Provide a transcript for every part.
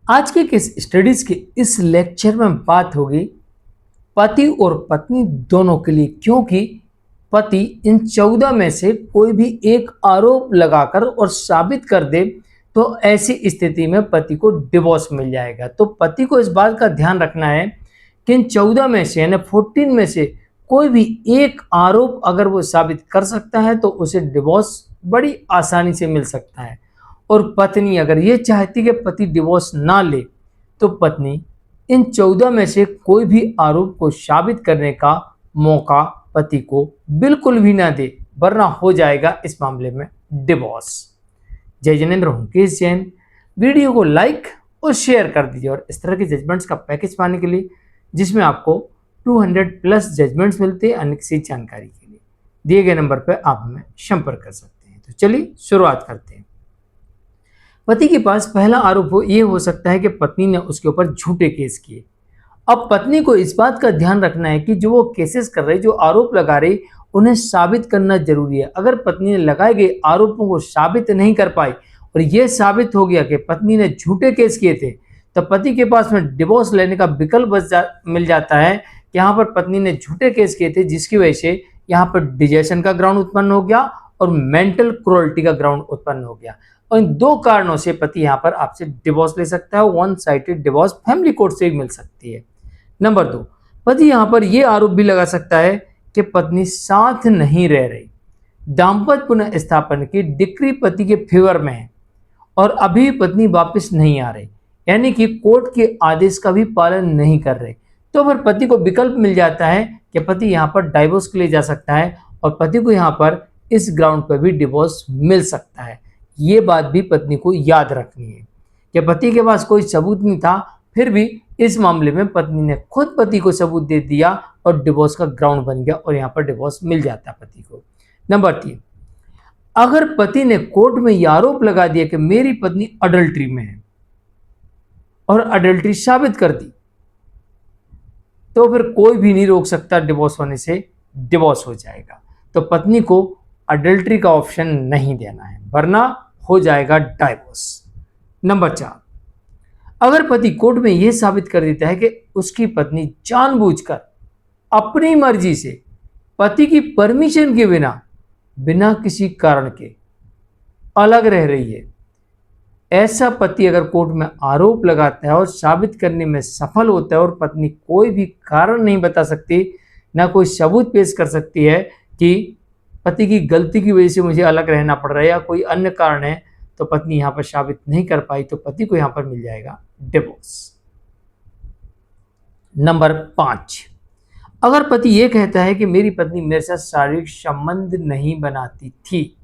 आज के case studies के इस लेक्चर में बात होगी पति और पत्नी दोनों के लिए, क्योंकि पति इन 14 में से कोई भी एक आरोप लगाकर और साबित कर दे तो ऐसी स्थिति में पति को डिवोर्स मिल जाएगा। तो पति को इस बात का ध्यान रखना है कि इन 14 में से यानी 14 में से कोई भी एक आरोप अगर वो साबित कर सकता है तो उसे डिवोर्स बड़ी आसानी से मिल सकता है। और पत्नी अगर ये चाहती कि पति डिवोर्स ना ले तो पत्नी इन 14 में से कोई भी आरोप को साबित करने का मौका पति को बिल्कुल भी ना दे, वरना हो जाएगा इस मामले में डिवोर्स। जय जिनेंद्र हूं केस जैन। वीडियो को लाइक और शेयर कर दीजिए और इस तरह के जजमेंट्स का पैकेज पाने के लिए जिसमें आपको 200 प्लस जजमेंट्स मिलते हैं अन्य किसी जानकारी के लिए दिए गए नंबर पर आप हमें संपर्क कर सकते हैं। तो चलिए शुरुआत करते हैं। पति के पास पहला आरोप ये हो सकता है कि पत्नी ने उसके ऊपर झूठे केस किए। अब पत्नी को इस बात का ध्यान रखना है कि जो वो केसेस कर रही, जो आरोप लगा रही, उन्हें साबित करना जरूरी है। अगर पत्नी ने लगाए गए आरोपों को साबित नहीं कर पाई और यह साबित हो गया कि पत्नी ने झूठे केस किए थे, तो पति के पास में डिवोर्स लेने का विकल्प मिल जाता है कि यहाँ पर पत्नी ने झूठे केस किए थे, जिसकी वजह से यहाँ पर डिजेशन का ग्राउंड उत्पन्न हो गया और मेंटल क्रूरल्टी का ग्राउंड उत्पन्न हो गया। और इन दो कारणों से पति यहाँ पर आपसे डिवोर्स ले सकता है। One sided divorce family court से भी मिल सकती है। नंबर 2, पति यहाँ पर यह आरोप भी लगा सकता है कि पत्नी साथ नहीं रह रही। दाम्पत्य पुनः स्थापन की डिक्री पति के फेवर में है और अभी पत्नी वापस नहीं आ रही, यानी कि कोर्ट के आदेश का भी पालन नहीं कर रहे, तो फिर पति को विकल्प मिल जाता है कि पति यहाँ पर डाइवोर्स के लिए जा सकता है और पति को यहाँ पर इस ग्राउंड पर भी डिवोर्स मिल सकता है। ये बात भी पत्नी को याद रखनी है कि पति के पास कोई सबूत नहीं था, फिर भी इस मामले में पत्नी ने खुद पति को सबूत दे दिया और डिवोर्स का ग्राउंड बन गया और यहाँ पर डिवोर्स मिल जाता है पति को। नंबर 3, अगर पति ने कोर्ट में यह आरोप लगा दिया कि मेरी पत्नी अडल्ट्री में है और अडल्ट्री साबित कर दी, तो फिर कोई भी नहीं रोक सकता डिवोर्स होने से, डिवोर्स हो जाएगा। तो पत्नी को अडल्ट्री का ऑप्शन नहीं देना है, वरना हो जाएगा डाइवोर्स। नंबर 4, अगर पति कोर्ट में यह साबित कर देता है कि उसकी पत्नी जानबूझकर अपनी मर्जी से पति की परमिशन के बिना बिना किसी कारण के अलग रह रही है, ऐसा पति अगर कोर्ट में आरोप लगाता है और साबित करने में सफल होता है और पत्नी कोई भी कारण नहीं बता सकती, ना कोई सबूत पेश कर सकती है कि पति की गलती की वजह से मुझे अलग रहना पड़ रहा है या कोई अन्य कारण है, तो पत्नी यहाँ पर साबित नहीं कर पाई, तो पति को यहाँ पर मिल जाएगा डिवोर्स। नंबर 5, अगर पति ये कहता है कि मेरी पत्नी मेरे साथ शारीरिक संबंध नहीं बनाती थी,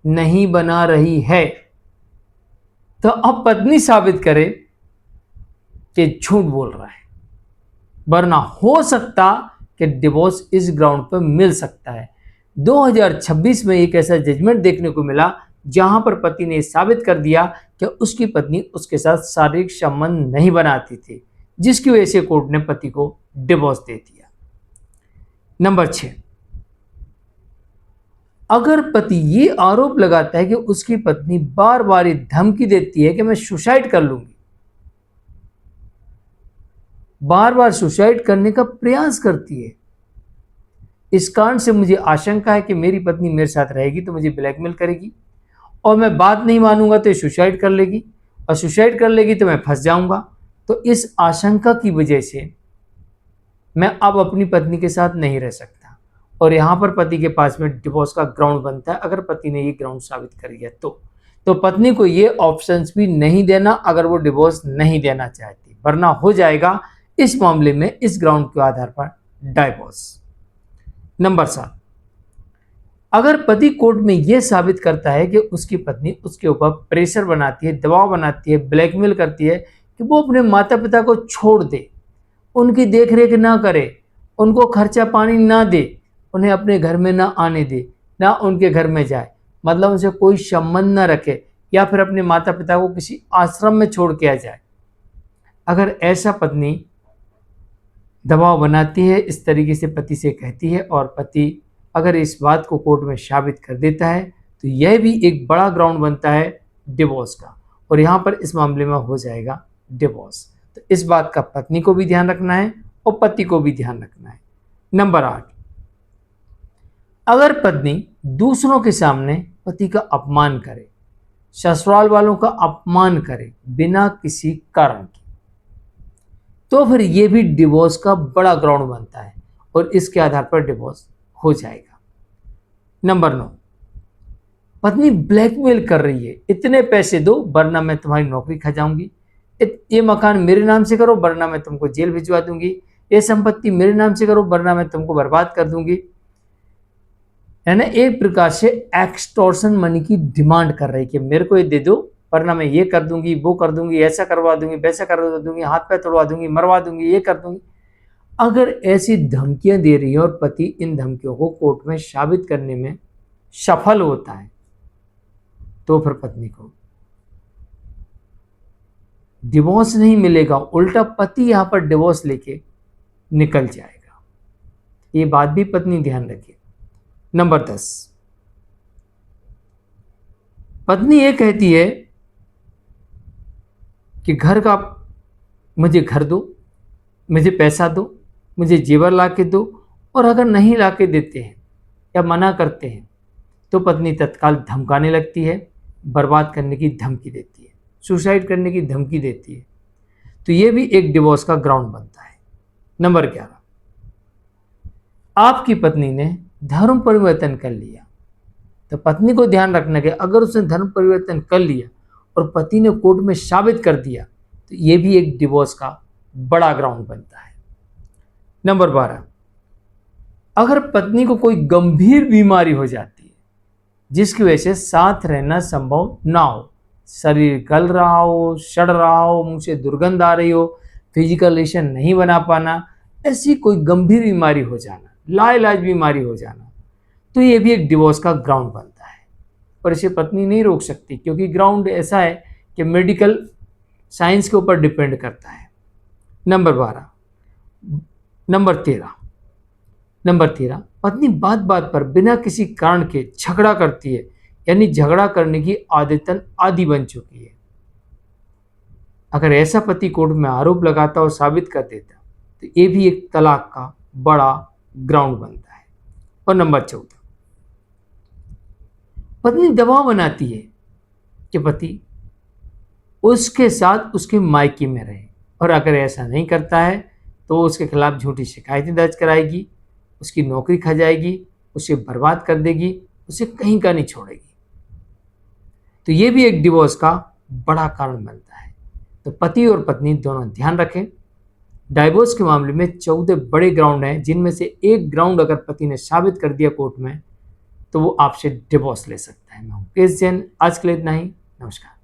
नहीं बना रही है, तो अब पत्नी साबित करे कि झूठ बोल रहा है, वरना हो सकता कि डिवोर्स इस ग्राउंड पर मिल सकता है। 2026 में एक ऐसा जजमेंट देखने को मिला जहां पर पति ने साबित कर दिया कि उसकी पत्नी उसके साथ शारीरिक संबंध नहीं बनाती थी, जिसकी वजह से कोर्ट ने पति को डिवोर्स दे दिया। नंबर 6, अगर पति ये आरोप लगाता है कि उसकी पत्नी बार बार धमकी देती है कि मैं सुसाइड कर लूंगी, बार बार सुसाइड करने का प्रयास करती है, इस कारण से मुझे आशंका है कि मेरी पत्नी मेरे साथ रहेगी तो मुझे ब्लैकमेल करेगी और मैं बात नहीं मानूंगा तो सुसाइड कर लेगी और सुसाइड कर लेगी तो मैं फंस जाऊंगा, तो इस आशंका की वजह से मैं अब अपनी पत्नी के साथ नहीं रह सकता और यहाँ पर पति के पास में डिवोर्स का ग्राउंड बनता है। अगर पति ने ये ग्राउंड साबित कर दिया तो पत्नी को ये ऑप्शंस भी नहीं देना अगर वो डिवोर्स नहीं देना चाहती, वरना हो जाएगा इस मामले में इस ग्राउंड के आधार पर डाइवोर्स। नंबर 7, अगर पति कोर्ट में यह साबित करता है कि उसकी पत्नी उसके ऊपर प्रेशर बनाती है, दबाव बनाती है, ब्लैकमेल करती है कि वो अपने माता पिता को छोड़ दे, उनकी देखरेख ना करे, उनको खर्चा पानी ना दे, उन्हें अपने घर में ना आने दे, ना उनके घर में जाए, मतलब उनसे कोई संबंध ना रखे या फिर अपने माता पिता को किसी आश्रम में छोड़ के आ जाए, अगर ऐसा पत्नी दबाव बनाती है, इस तरीके से पति से कहती है और पति अगर इस बात को कोर्ट में साबित कर देता है तो यह भी एक बड़ा ग्राउंड बनता है डिवोर्स का और यहाँ पर इस मामले में हो जाएगा डिवोर्स। तो इस बात का पत्नी को भी ध्यान रखना है और पति को भी ध्यान रखना है। नंबर 8, अगर पत्नी दूसरों के सामने पति का अपमान करे, ससुराल वालों का अपमान करे बिना किसी कारण के, तो फिर यह भी डिवोर्स का बड़ा ग्राउंड बनता है और इसके आधार पर डिवोर्स हो जाएगा। नंबर 9, पत्नी ब्लैकमेल कर रही है, इतने पैसे दो वरना मैं तुम्हारी नौकरी खा जाऊंगी, ये मकान मेरे नाम से करो वरना मैं तुमको जेल भिजवा दूंगी, ये संपत्ति मेरे नाम से करो वरना मैं तुमको बर्बाद कर दूंगी। यानी एक प्रकार से एक्सटॉर्शन मनी की डिमांड कर रही है कि मेरे को ये दे दो वरना मैं ये कर दूंगी, वो कर दूंगी, ऐसा करवा दूंगी, वैसा करवा दूंगी, हाथ पैर तोड़वा दूंगी, मरवा दूंगी, ये कर दूंगी। अगर ऐसी धमकियां दे रही है और पति इन धमकियों को कोर्ट में साबित करने में सफल होता है, तो फिर पत्नी को डिवोर्स नहीं मिलेगा, उल्टा पति यहां पर डिवोर्स लेके निकल जाएगा। ये बात भी पत्नी ध्यान रखे। नंबर 10, पत्नी ये कहती है कि घर का मुझे घर दो, मुझे पैसा दो, मुझे जेवर ला के दो, और अगर नहीं ला के देते हैं या मना करते हैं तो पत्नी तत्काल धमकाने लगती है, बर्बाद करने की धमकी देती है, सुसाइड करने की धमकी देती है। तो ये भी एक डिवोर्स का ग्राउंड बनता है। नंबर 11, आपकी पत्नी ने धर्म परिवर्तन कर लिया, तो पत्नी को ध्यान रखना कि अगर उसने धर्म परिवर्तन कर लिया और पति ने कोर्ट में साबित कर दिया तो ये भी एक डिवोर्स का बड़ा ग्राउंड बनता है। नंबर 12, अगर पत्नी को कोई गंभीर बीमारी हो जाती है जिसकी वजह से साथ रहना संभव ना हो, शरीर गल रहा हो, सड़ रहा हो, मुंह से दुर्गंध आ रही हो, फिजिकल रिलेशन नहीं बना पाना, ऐसी कोई गंभीर बीमारी हो जाना, लाइलाज बीमारी हो जाना, तो ये भी एक डिवोर्स का ग्राउंड बनता है। पर इसे पत्नी नहीं रोक सकती क्योंकि ग्राउंड ऐसा है कि मेडिकल साइंस के ऊपर डिपेंड करता है। नंबर 13, पत्नी बात बात पर बिना किसी कारण के झगड़ा करती है, यानी झगड़ा करने की आदतन आदी बन चुकी है। अगर ऐसा पति कोर्ट में आरोप लगाता और साबित कर देता तो ये भी एक तलाक का बड़ा ग्राउंड बनता है। और नंबर 14, पत्नी दबाव बनाती है कि पति उसके साथ उसके मायके में रहे, और अगर ऐसा नहीं करता है तो उसके खिलाफ झूठी शिकायतें दर्ज कराएगी, उसकी नौकरी खा जाएगी, उसे बर्बाद कर देगी, उसे कहीं का नहीं छोड़ेगी। तो ये भी एक डिवोर्स का बड़ा कारण बनता है। तो पति और पत्नी दोनों ध्यान रखें, डाइवोर्स के मामले में 14 बड़े ग्राउंड हैं, जिनमें से एक ग्राउंड अगर पति ने साबित कर दिया कोर्ट में तो वो आपसे डिवोर्स ले सकता है। मैं हूं केस जैन, आज के लिए इतना ही। नमस्कार।